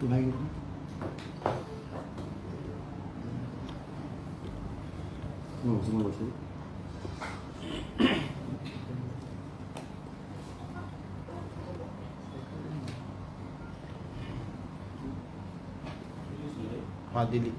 नाही हो समोर बसू. हा दिली.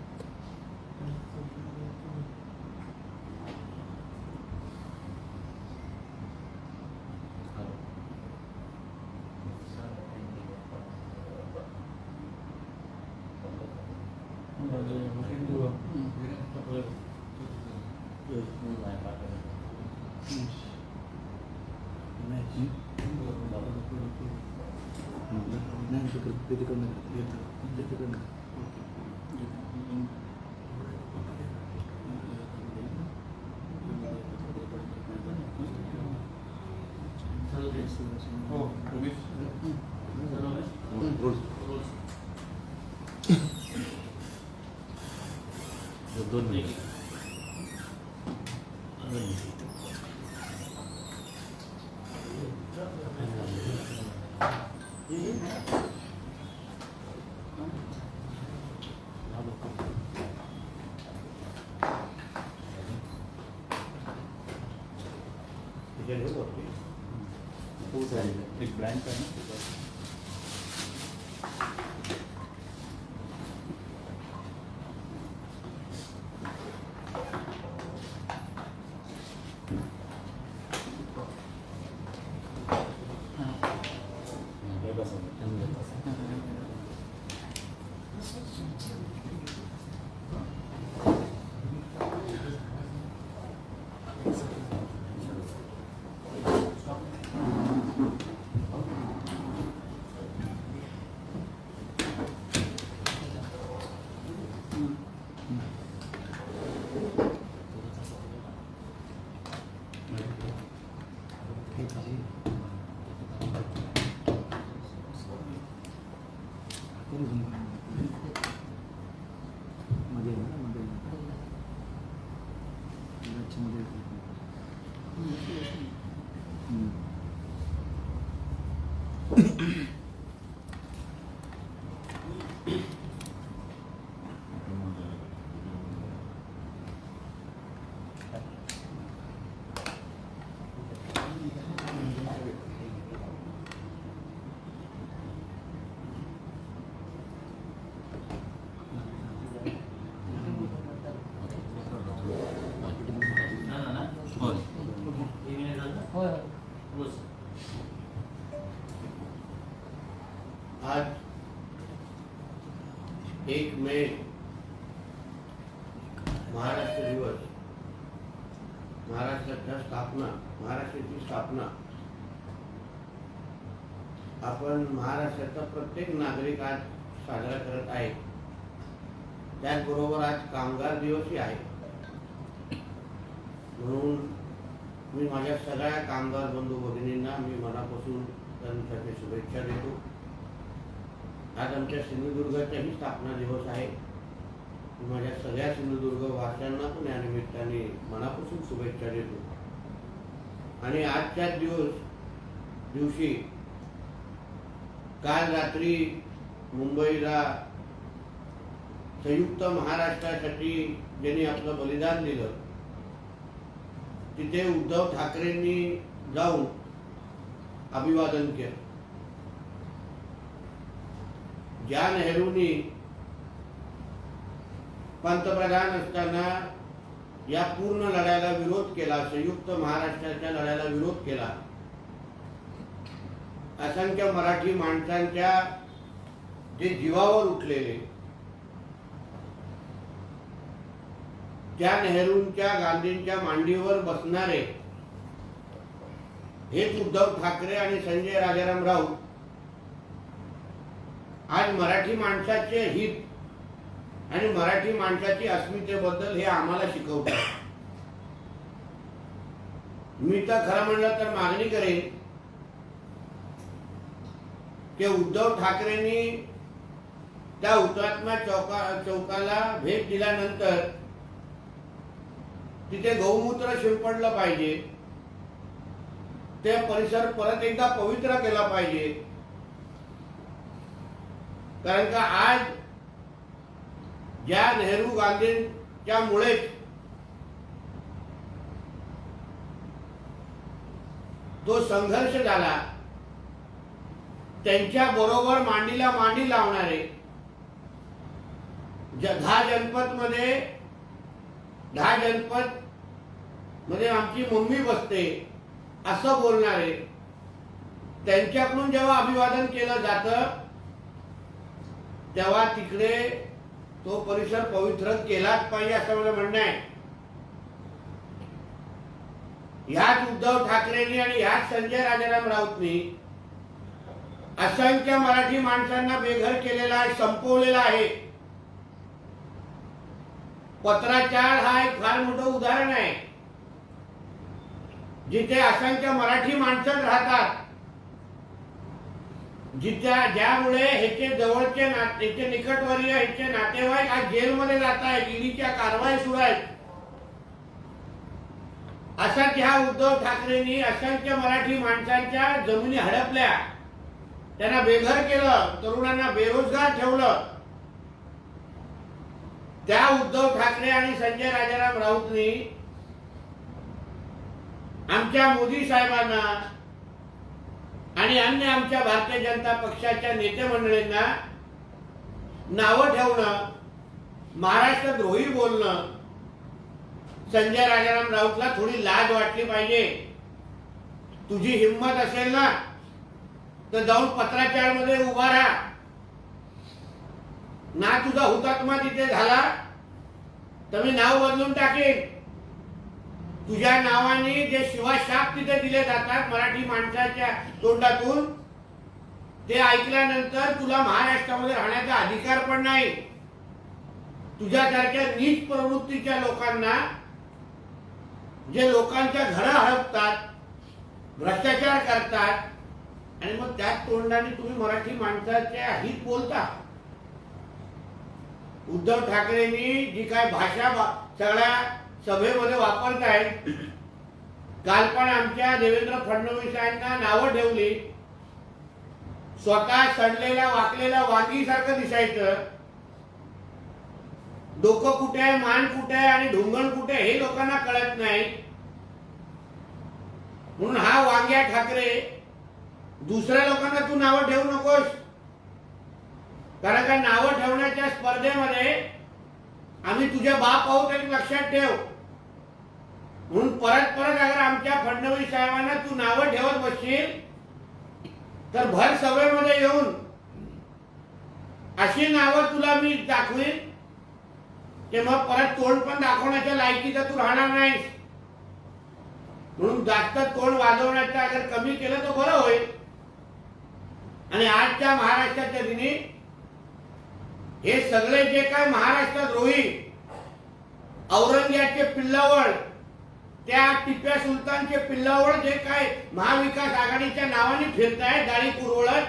दोन मिनिट. एक ब्लँक आहे ना. आज 1 मे महाराष्ट्र दिवस, महाराष्ट्राची स्थापना आपण महाराष्ट्राचा प्रत्येक नागरिक आज साजरा करत आहे. त्याचबरोबर आज कामगार दिवसही आहे. म्हणून मी माझ्या सगळ्या कामगार बंधू भगिनींना मी मनापासून त्यांच्यासाठी शुभेच्छा देतो. आज आमच्या सिंधुदुर्गाचाही स्थापना दिवस आहे. माझ्या सगळ्या सिंधुदुर्ग वासियांना पण या निमित्ताने मनापासून शुभेच्छा देतो. आणि आजच्या दिवशी काल रात्री मुंबईला संयुक्त महाराष्ट्रासाठी ज्यांनी आपलं बलिदान दिलं, तिथे उद्धव ठाकरेंनी जाऊन अभिवादन केलं. ज्या नेहरूंनी पंतप्रधान असताना या पूर्ण लढ्याला विरोध केला, संयुक्त महाराष्ट्राच्या लढ्याला विरोध केला, असंख्य मराठी माणसांच्या जे जीवावर उठलेले, त्या नेहरूंच्या गांधींच्या मांडीवर बसणारे हेच उद्धव ठाकरे आणि संजय राजाराम राऊत आज मराठी माणसाचे हित आणि मराठी माणसाची अस्मितेबद्दल हे आम्हाला शिकवतात. मी तर खरं म्हणलं तर मागणी करेन की उद्धव ठाकरेंनी त्या हुतात्मा चौकाला भेट दिल्यानंतर तिथे गौमूत्र शिंपडलं पाहिजे, ते परिसर परत एकदा पवित्र केला पाहिजे. कारण का आज ज्या नेहरू गांधींच्या मुळे तो संघर्ष झाला, त्यांच्या बरोबर मांडीला मांडी लावणारे 10 जनपद मध्ये आमची मम्मी बसते असं बोलणारे, त्यांच्याकडून जेव्हा अभिवादन केलं जातं तेव्हा तिकडे तो परिसर पवित्र केलाच पाहिजे असं मला म्हणणं आहे. ह्याच उद्धव ठाकरेंनी आणि ह्याच संजय राजाराम राऊतनी असंख्य मराठी माणसांना बेघर केलेला आहे, संपवलेला आहे. पत्राचार हा एक फार मोठं उदाहरण आहे, जिथे असंख्य मराठी माणसं राहतात, ज्यामुळे ह्याचे जवळचे ह्याचे निकटवर्गीय ह्याचे नातेवाईक आज जेलमध्ये जात आहेत, ईडीच्या कारवाई सुरू आहेत. असा ह्या उद्धव ठाकरेंनी असंख्य मराठी माणसांच्या जमिनी हडपल्या, त्यांना बेघर केलं, तरुणांना बेरोजगार ठेवलं. त्या उद्धव ठाकरे आणि संजय राजाराम राऊतनी आमच्या मोदी साहेबांना आणि अन्य आमच्या भारतीय जनता पक्षाच्या नेते मंडळींना नावं ठेवणं, महाराष्ट्र द्रोही बोलणं. संजय राजाराम राऊतला थोडी लाज वाटली पाहिजे. तुझी हिंमत असेल ना तर जाऊन पत्राचार मध्ये उभा राहा ना. तुझा हुतात्मा तिथे झाला तर मी नाव बदलून टाकेन. तुझ्या नावाने जे शिवाशाप तिथे दिले जातात मराठी माणसाच्या तोंडातून, ते ऐकल्यानंतर तुला महाराष्ट्रामध्ये राहण्याचा अधिकार पण नाही. तुझ्यासारख्या नीच प्रवृत्तीच्या लोकांना, जे लोकांच्या घरं हडपतात, भ्रष्टाचार करतात आणि मग त्याच तोंडाने तुम्ही मराठी माणसाच्या हित बोलता. उद्धव ठाकरेंनी जी काय भाषा सगळ्या सभेमध्ये वापरतायत, काल पण आमच्या देवेंद्र फडणवीसांना नावं ठेवली. स्वतः सडलेल्या वाकलेल्या वांगीसारखं दिसायचं. डोकं कुठे आहे, मान कुठे आहे आणि ढुंगण कुठे हे लोकांना कळत नाही. म्हणून हा वांग्या ठाकरे, दुसऱ्या लोकांना तू नावं ठेवू नकोस. कारण का नावं ठेवण्याच्या स्पर्धेमध्ये आम्ही तुझ्या बाप आहोत हे लक्षात ठेव. म्हणून परत अगर आमच्या फडणवीस साहेबांना तू नावं ठेवत बसशील तर भर सभेमध्ये येऊन अशी नावं तुला मी दाखवीन की मग परत तोंड पण दाखवण्याच्या लायकीचा तू राहणार नाहीस. म्हणून जास्त तोंड वाजवण्याचं अगर कमी केलं तर बरं होईल. आणि आजच्या महाराष्ट्राच्या दिनी हे सगळे जे काय महाराष्ट्रद्रोही औरंगजेबाचे पिल्लावळ, त्या टिप्या सुलतानचे पिल्लावळ जे काय महाविकास आघाडीच्या नावाने फिरतायत दाढी पुरवळत,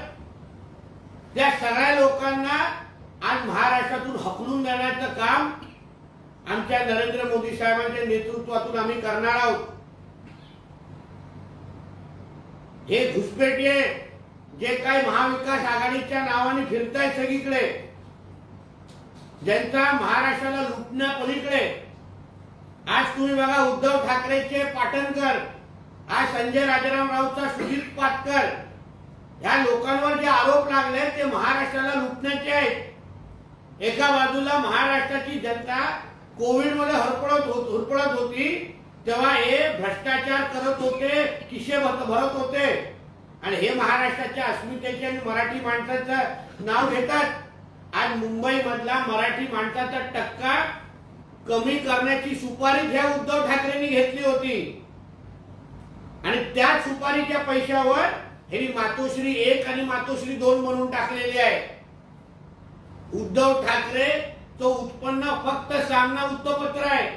त्या सगळ्या लोकांना आज महाराष्ट्रातून हकलून देण्याचं काम आमच्या नरेंद्र मोदी साहेबांच्या नेतृत्वातून आम्ही करणार आहोत. हे घुसपेटिये जे काही महाविकास आघाडीच्या नावाने फिरतायत सगळीकडे, ज्यांचा महाराष्ट्राला लुटण्या पलीकडे, आज तुम्ही बघा उद्धव ठाकरेचे पाटणकर, आज संजय राजाराम राऊतचा सुजित पाटकर, ह्या लोकांवर जे आरोप लागले ते महाराष्ट्राला लुटण्याचे आहेत. एका बाजूला महाराष्ट्राची जनता कोविड मध्ये हुरपळत होती, तेव्हा हे भ्रष्टाचार करत होते, खिसे भरत होते आणि हे महाराष्ट्राच्या अस्मितेचे आणि मराठी माणसाचं नाव घेतात. आज मुंबई मधला मराठी माणसाचा टक्का कमी करण्याची सुपारी ह्या उद्धव ठाकरेंनी घेतली होती आणि त्या सुपारीच्या पैशावर हे मातोश्री 1 आणि मातोश्री 2 म्हणून टाकलेली आहे. उद्धव ठाकरे तो उत्पन्न फक्त सामना वृत्तपत्र आहे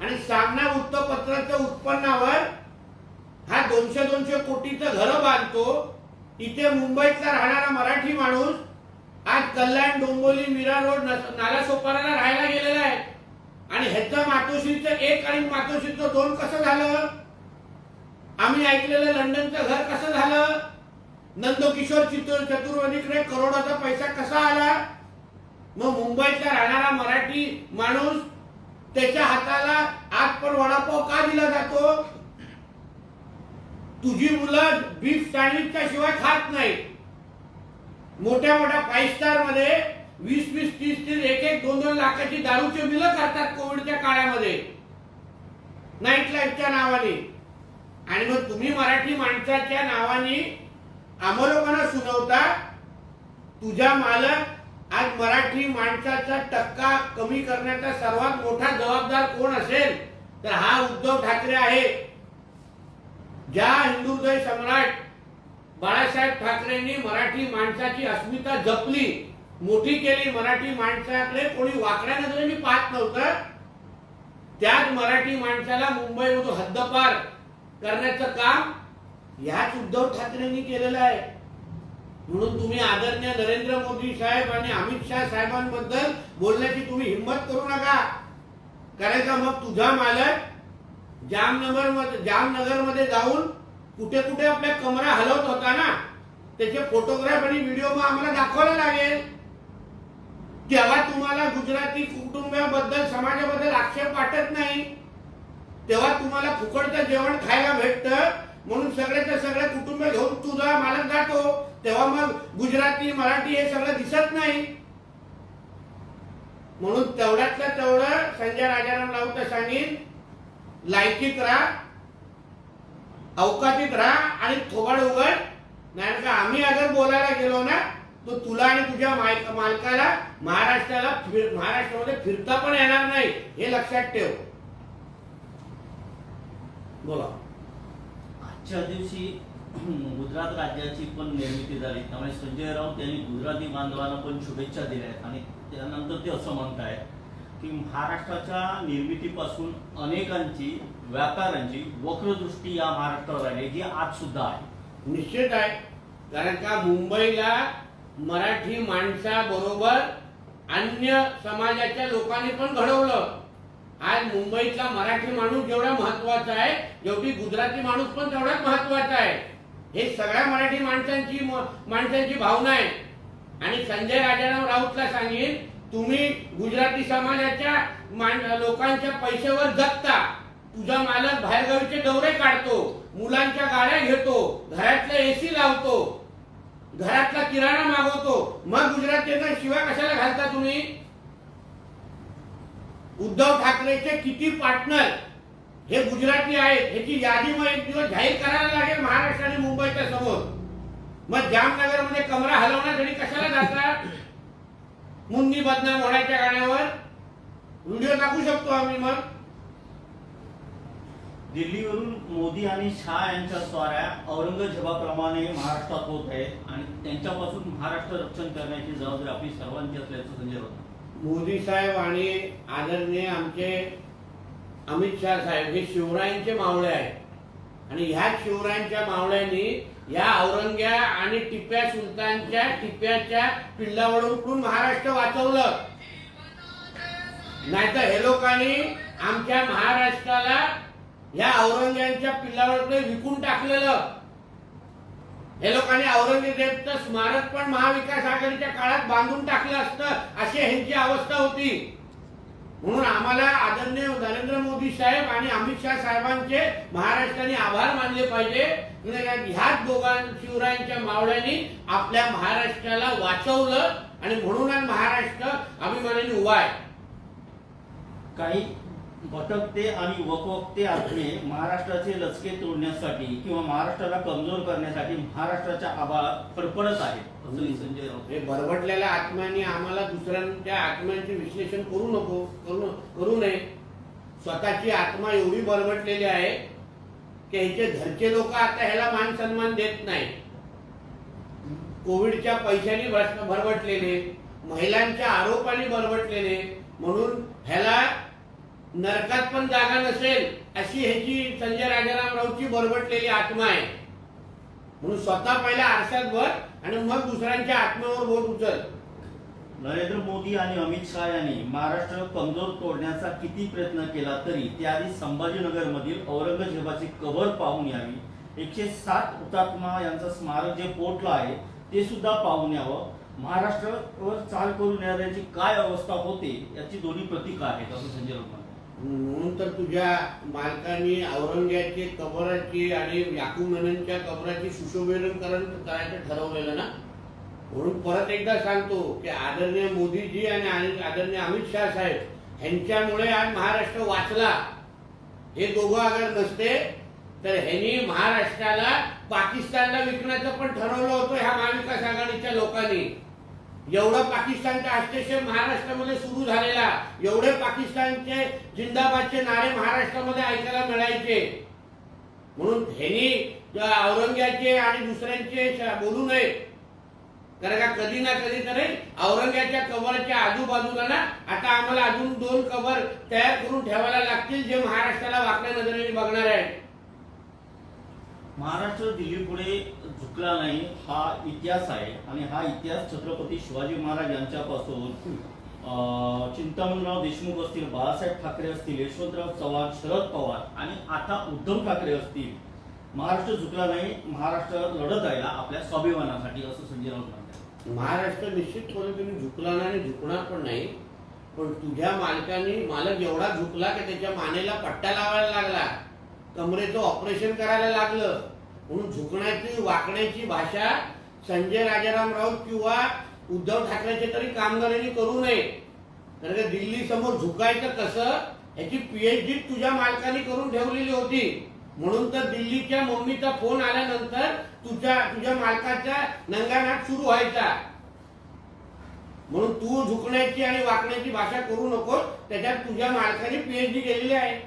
आणि सामना वृत्तपत्राच्या उत्पन्नावर हा 200 कोटीचं घर बांधतो. इथे मुंबईतला राहणारा मराठी माणूस आज कल्याण, डोंबिवली, मीरा रोड, नालासोपाराला राहायला गेलेला आहे आणि ह्याचं मातोश्रीचं 1 आणि मातोश्रीचं 2 कसं झालं? आम्ही ऐकलेलं लंडनचं घर कसं झालं? नंदकिशोर चतुर्वेदीकडे करोडाचा पैसा कसा आला? मग मुंबईतला राहणारा मराठी माणूस त्याच्या हाताला आज पण वडापाव का दिला जातो? तुझी मुलं बीफ सँडविचच्या शिवाय खात नाही. मोठ्या मोठ्या 5 स्टार मध्ये 20-20, 30-30, 1-1, 2-2 लाखाची दारूची बिलं करतात कोविडच्या काळामध्ये नाईट लाईफच्या नावाने. आणि मग तुम्ही मराठी माणसाच्या नावाने आम्हा लोकांना सुनावता. तुझा मालक आज मराठी माणसाचा टक्का कमी करण्याचा सर्वात मोठा जबाबदार कोण असेल तर हा उद्धव ठाकरे आहे. ज्या हिंदुहृदय सम्राट बाळासाहेब ठाकरेंनी मराठी माणसाची अस्मिता जपली, मोठी केली, मराठी माणसाकडे कोणी वाकड्या नजरेने पाहत नव्हतं, त्याच मराठी माणसाला मुंबईमधून हद्दपार करण्याचं काम याच उद्धव ठाकरेंनी केलेलं आहे. म्हणून तुम्ही आदरणीय नरेंद्र मोदी साहेब आणि अमित शाह साहेबांबद्दल बोलण्याची तुम्ही हिंमत करू नका. कारण का मग तुझा मालक जामनगर मध्ये जाऊन कुठे कुठे आपल्या कमरा हलवत होता ना, त्याचे फोटोग्राफ आणि व्हिडिओ मग आम्हाला दाखवायला लागेल. तेव्हा तुम्हाला गुजराती कुटुंबाबद्दल समाजाबद्दल आक्षेप वाटत नाही. तेव्हा तुम्हाला फुकटचं जेवण खायला भेटतं म्हणून सगळ्याच्या सगळं कुटुंब घेऊन तुझा मालक जातो. तेव्हा मग गुजराती मराठी हे सगळं दिसत नाही. म्हणून तेवढ्यातलं तेवढं संजय राजाराम राऊत सांगेन, लायकीत राहा, अवकाशीत राहा आणि थोबाड उघड. नाही का आम्ही अगर बोलायला गेलो ना तो तुला आणि तुझ्या मालकाला महाराष्ट्रामध्ये फिरता पण येणार नाही, हे लक्षात ठेव. बोला. आजच्या दिवशी गुजरात राज्याची पण निर्मिती झाली, त्यामुळे संजय राऊत यांनी गुजराती बांधवांना पण शुभेच्छा दिल्या आहेत. आणि त्यानंतर ते असं म्हणतायत की महाराष्ट्राच्या निर्मितीपासून अनेकांची व्यापाऱ्यांची वक्रदृष्टी या महाराष्ट्रावर आली, जी आज सुद्धा आहे. निश्चित आहे. कारण का मुंबईला मराठी माणसाबरोबर अन्य समाजाच्या लोकांनी पण घडवलं. आज मुंबईतला मराठी माणूस जेवढा महत्वाचा आहे जेवढी गुजराती माणूस पण तेवढाच महत्वाचा आहे. हे सगळ्या मराठी माणसांची भावना आहे. आणि संजय राजाराम राऊतला सांगेन, तुम्ही गुजराती समाजाच्या लोकांच्या पैशावर जगता. तुझा मालक बाहेरगावीचे दौरे काढतो, मुलांच्या गाड्या घेतो, घरातला एसी लावतो, घरातला किराणा मागवतो, मग गुजरातींना शिवाय कशाला घालता तुम्ही? उद्धव ठाकरेचे किती पार्टनर हे गुजराती आहेत ह्याची यादी मग एक दिवस जाहीर करायला लागेल महाराष्ट्र आणि मुंबईच्या समोर. मग जामनगर मध्ये कमरा हलवण्यासाठी कशाला जातात? मुंदी बदनाम होण्याच्या गाण्यावर व्हिडिओ टाकू शकतो आम्ही. मग दिल्लीवरून मोदी आणि शाह यांच्या स्वाऱ्या औरंगजेबाप्रमाणे महाराष्ट्रात होत आहेत आणि त्यांच्यापासून महाराष्ट्र रक्षण करण्याची जबाबदारी आपली सर्वांची असल्याचं संजय राऊत. मोदी साहेब आणि आदरणीय आमचे अमित शाह साहेब हे शिवरायांचे मावळे आहेत. आणि ह्या शिवरायांच्या मावळ्यांनी या औरंग्या आणि टिप्या सुलतानच्या टिप्याच्या पिल्लावरून महाराष्ट्र वाचवलं. नाहीतर हे लोकांनी आमच्या महाराष्ट्राला या औरंग्यांच्या पिल्लावरकडे विकून टाकलेलं. हे लोकांनी औरंगजेबाचं स्मारक पण महाविकास आघाडीच्या काळात बांधून टाकलं असतं, अशी ह्यांची अवस्था होती. म्हणून आम्हाला आदरणीय नरेंद्र मोदी साहेब आणि अमित शाह साहेबांचे महाराष्ट्राने आभार मानले पाहिजे. ह्याच दोघां शिवरायांच्या मावळ्यांनी आपल्या महाराष्ट्राला वाचवलं आणि म्हणूनच महाराष्ट्र अभिमानाने उभा आहे. काही भटकते आणि वकवकते आत्मे महाराष्ट्राचे लचके तोडण्यासाठी किंवा महाराष्ट्राला कमजोर करण्यासाठी महाराष्ट्राच्या आभाळात फडफडत आहेत, असं संजय राऊत. हे बरबटलेल्या आत्म्यांनी आम्हाला दुसऱ्यांच्या आत्म्यांचे विश्लेषण करू नये. स्वतःची आत्मा एवढी बरबटलेली आहे की ह्याचे घरचे लोक आता ह्याला मान सन्मान देत नाही. कोविडच्या पैशांनी बरबटलेले, महिलांच्या आरोपांनी बरबटलेले, म्हणून ह्याला नरकात पण जागा नसेल अशी ह्याची संजय राजाराम राऊतची बरबटलेली आत्मा आहे. म्हणून स्वतः पहिला आरशात भर आणि मग दुसऱ्यांच्या आत्म्यावर बोट उचल. नरेंद्र मोदी आणि अमित शाह यांनी महाराष्ट्र कमजोर तोडण्याचा किती प्रयत्न केला तरी त्याआधी संभाजीनगर मधील औरंगजेबाची कबर पाहून यावी 107 हुतात्मा यांचं स्मारक जे पोर्टला आहे ते सुद्धा पाहून यावं. महाराष्ट्रावर चाल करून येणाऱ्याची काय अवस्था होते याची दोन्ही प्रतीक आहेत असं संजय राऊत म्हणतात. म्हणून तर तुझ्या मालकांनी औरंग्याची कबराची आणि याकूब मेननच्या कबराची सुशोभीकरण करायचं ठरवलेलं ना. म्हणून परत एकदा सांगतो की आदरणीय मोदीजी आणि आदरणीय अमित शाह साहेब यांच्यामुळे आज महाराष्ट्र वाचला. हे दोघं अगर नसते तर ह्यांनी महाराष्ट्राला पाकिस्तानला विकण्याचं पण ठरवलं होतं ह्या महाविकास आघाडीच्या लोकांनी. एवढा पाकिस्तानचा हस्तक्षेप महाराष्ट्रामध्ये सुरू झालेला, एवढे पाकिस्तानचे जिंदाबादचे नारे महाराष्ट्रामध्ये ऐकायला मिळायचे. म्हणून ह्यांनी औरंग्याचे आणि दुसऱ्यांचे बोलू नये. कारण का कधी ना कधी तरी औरंग्याच्या कबरच्या आजूबाजूला ना आता आम्हाला अजून 2 कबर तयार करून ठेवायला लागतील जे महाराष्ट्राला वाकड्या नजरेने बघणार आहेत. महाराष्ट्र दिल्ली पुढे झुकला नाही हा इतिहास आहे आणि हा इतिहास छत्रपती शिवाजी महाराज यांच्यापासून चिंतामणराव देशमुख असतील, बाळासाहेब ठाकरे असतील, यशवंतराव चव्हाण, शरद पवार आणि आता उद्धव ठाकरे असतील. महाराष्ट्र झुकला नाही, महाराष्ट्र लढत आहे आपल्या स्वाभिमानासाठी असं संजय राऊत म्हणतात. महाराष्ट्र निश्चित पद्धतीने झुकला नाही, झुकणार पण नाही. पण तुझ्या मालक एवढा झुकला की त्याच्या मानेला पट्टा लावायला लागला, कमरेचं ऑपरेशन करायला लागलं. म्हणून झुकण्याची वाकण्याची भाषा संजय राजाराम राऊत किंवा उद्धव ठाकरेचे तरी कामगारांनी करू नये. कारण दिल्ली समोर झुकायचं कसं याची PhD तुझ्या मालकाने करून ठेवलेली होती. म्हणून तर दिल्लीच्या मम्मीचा फोन आल्यानंतर तुझ्या मालकाचा नंगानाट सुरू व्हायचा. म्हणून तू झुकण्याची आणि वाकण्याची भाषा करू नको. त्याच्यात तुझ्या मालकाने PhD केलेली आहे.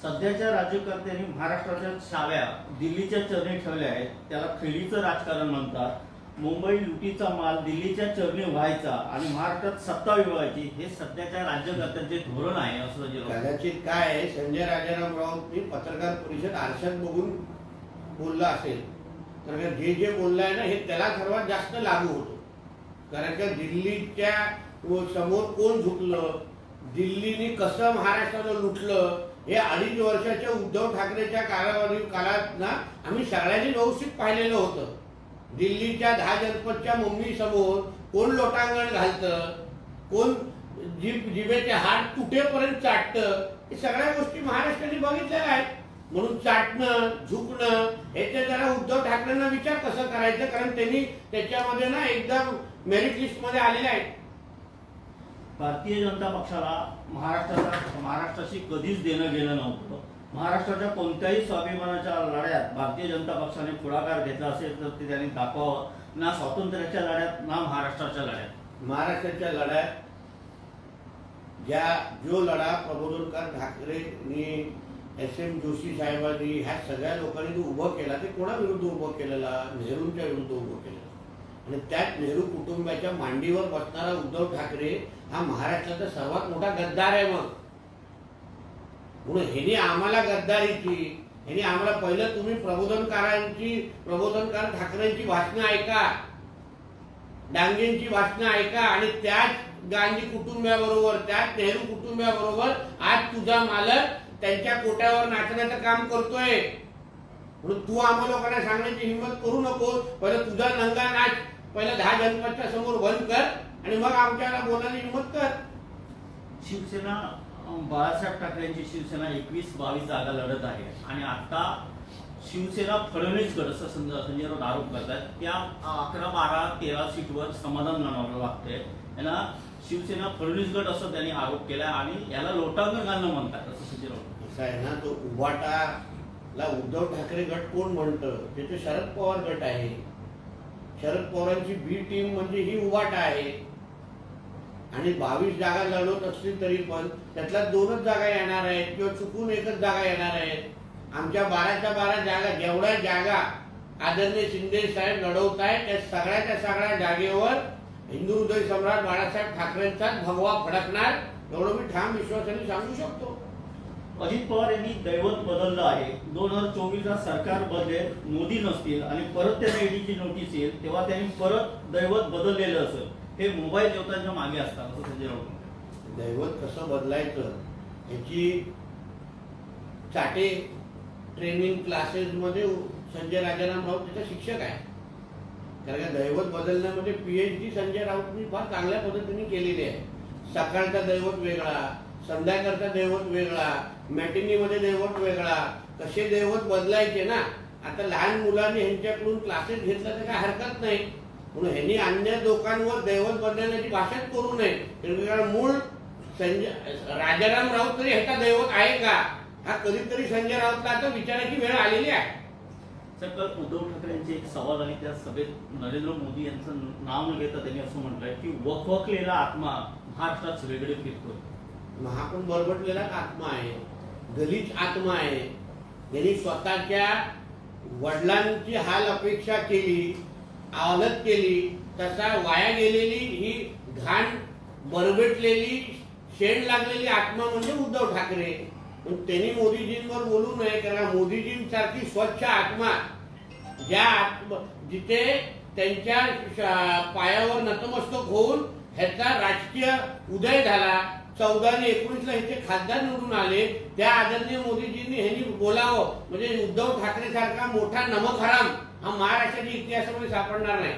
सध्याच्या राज्यकर्त्यांनी महाराष्ट्राच्या शाव्या दिल्लीच्या चरणी ठेवल्या आहेत. त्याला खेळीचं राजकारण म्हणतात. मुंबई लुटीचा माल दिल्लीच्या चरणी व्हायचा आणि महाराष्ट्रात सत्ता विभागायची हे सध्याच्या राज्यकर्त्यांचे धोरण आहे असं कदाचित काय आहे, संजय राजाराम राऊत पत्रकार परिषद आरशात बघून बोलला असेल. कारण जे बोललाय ना हे त्याला सर्वात जास्त लागू होतं. कारण का दिल्लीच्या समोर कोण झुकलं, दिल्लीने कसं महाराष्ट्राला लुटलं हे 2.5 वर्षाच्या उद्धव ठाकरेच्या काळात ना आम्ही सगळ्यांनी व्यवस्थित पाहिलेलं होतं. दिल्लीच्या 10 जनपदच्या मम्मी समोर कोण लोटांगण घालतं, कोण जिभेचे हात तुटेपर्यंत चाटतं, हे सगळ्या गोष्टी महाराष्ट्राने बघितलेल्या आहेत. म्हणून चाटणं झुकणं याचे जरा उद्धव ठाकरेंना विचार कसं करायचं. कारण त्यांनी त्याच्यामध्ये ना एकदम मेरिट लिस्ट मध्ये आलेले आहेत. भारतीय जनता पक्षाला महाराष्ट्राशी कधीच देणं घेणं नव्हतं. महाराष्ट्राच्या कोणत्याही स्वाभिमानाच्या लढ्यात भारतीय जनता पक्षाने पुढाकार घेतला असेल तर ते त्यांनी दाखवावं. ना स्वातंत्र्याच्या लढ्यात ना महाराष्ट्राच्या लढ्यात. महाराष्ट्राच्या लढ्यात जो लढा प्रबोधनकार ठाकरेंनी, SM जोशी साहेबांनी, ह्या सगळ्या लोकांनी जो उभं केला ते कोणाविरुद्ध उभं केलेला? नेहरूंच्या विरुद्ध उभं केलेलं. आणि त्यात नेहरू कुटुंबाच्या मांडीवर बसणारा उद्धव ठाकरे हा महाराष्ट्राचा सर्वात मोठा गद्दार आहे. मग म्हणून ह्यांनी आम्हाला गद्दारीची, ह्यांनी आम्हाला पहिलं तुम्ही प्रबोधनकार ठाकरेंची भाषणं ऐका, डांगेंची भाषणं ऐका आणि त्याच गांधी कुटुंबाबरोबर, त्याच नेहरू कुटुंबाबरोबर आज तुझा मालक त्यांच्या कोट्यावर नाचण्याचं काम करतोय. म्हणून तू आम्हा लोकांना सांगण्याची हिंमत करू नको. पहिलं तुझा नंगा नाच पहिला 10 जनपदच्या समोर बंद कर आणि मग आमच्याला बोलायला हिंमत कर. शिवसेना बाळासाहेब ठाकरेंची शिवसेना 21-22 जागा लढत आहे आणि आता शिवसेना फडणवीस गट असं संजय राऊत आरोप करतात. त्या 11, 12, 13 सीटवर समाधान मानावं लागतंय. यांना शिवसेना फडणवीस गट असं त्यांनी आरोप केला आणि याला लोटांगण घालणं म्हणतात असं संजय राऊत. असं आहे ना, तो उभाटाला उद्धव ठाकरे गट कोण म्हणतं? ते तर शरद पवार गट आहे. शरद पवारांची बी टीम म्हणजे ही उभाटा आहे. आणि 22 जागा लढवत असतील तरी पण त्यातल्या 2च जागा येणार आहेत किंवा चुकून 1च जागा येणार आहेत. आमच्या 12च्या 12 जागा, जेवढ्या जागा आदरणीय शिंदे साहेब लढवत आहेत त्या सगळ्याच्या सगळ्या जागेवर हिंदू हृदय सम्राट बाळासाहेब ठाकरेंचाच भगवा फडकणार एवढं मी ठाम विश्वासाने सांगू शकतो. अजित पवार यांनी दैवत बदललं आहे. 2024ला सरकार बदलेल, मोदी नसतील आणि परत त्यांना ईडीची नोटीस येईल तेव्हा त्यांनी परत दैवत बदललेलं असेल. हे मोबाईल देवतांच्या मागे असतात असं संजय राऊत म्हणतात. दैवत कसं बदलायचं याची चाटे ट्रेनिंग क्लासेसमध्ये संजय राजाराम राऊत त्याचा शिक्षक आहे. कारण का दैवत बदलण्यामध्ये PhD संजय राऊतनी फार चांगल्या पद्धतीने केलेली आहे. सकाळचा दैवत वेगळा, संध्याकाळचा दैवत वेगळा, मॅटिनीमध्ये दैवत वेगळा, कसे दैवत बदलायचे ना. आता लहान मुलांनी ह्यांच्याकडून क्लासेस घेतला तर काय हरकत नाही, म्हणून ह्यांनी अन्य लोकांवर दैवत बदलण्याची भाषाच करू नये. तर मूळ संजय राजाराम राऊत तरी ह्याचा दैवत आहे का, हा कधीतरी संजय राऊतला आता विचारायची वेळ आलेली आहे. सर, काल उद्धव ठाकरेंची एक सवाल आली त्या सभेत नरेंद्र मोदी यांचं नाव न घेता त्यांनी असं म्हटलंय की वखवकलेला आत्मा महाराष्ट्रात सगळीकडे फिरतोय. हा पण बरबटलेला आत्मा आहे, गलिच्छ आत्मा आहे. यांनी स्वतःच्या वडिलांची हाल अपेक्षा केली, आवलत केली, तसा वाया गेलेली ही घाण बरबटलेली शेण लागलेली आत्मा म्हणजे उद्धव ठाकरे. पण त्यांनी मोदीजींवर बोलू नये, कारण मोदीजींसारखी स्वच्छ आत्मा जिथे त्यांच्या पायावर नतमस्तक होऊन ह्याचा राजकीय उदय झाला, 14 आणि 19ला इथे खासदार निवडून आले, त्या आदरणीय मोदीजींनी ह्यांनी बोलावं. म्हणजे उद्धव ठाकरे सारखा मोठा नमक हराम हा महाराष्ट्राच्या इतिहासामध्ये सापडणार नाही.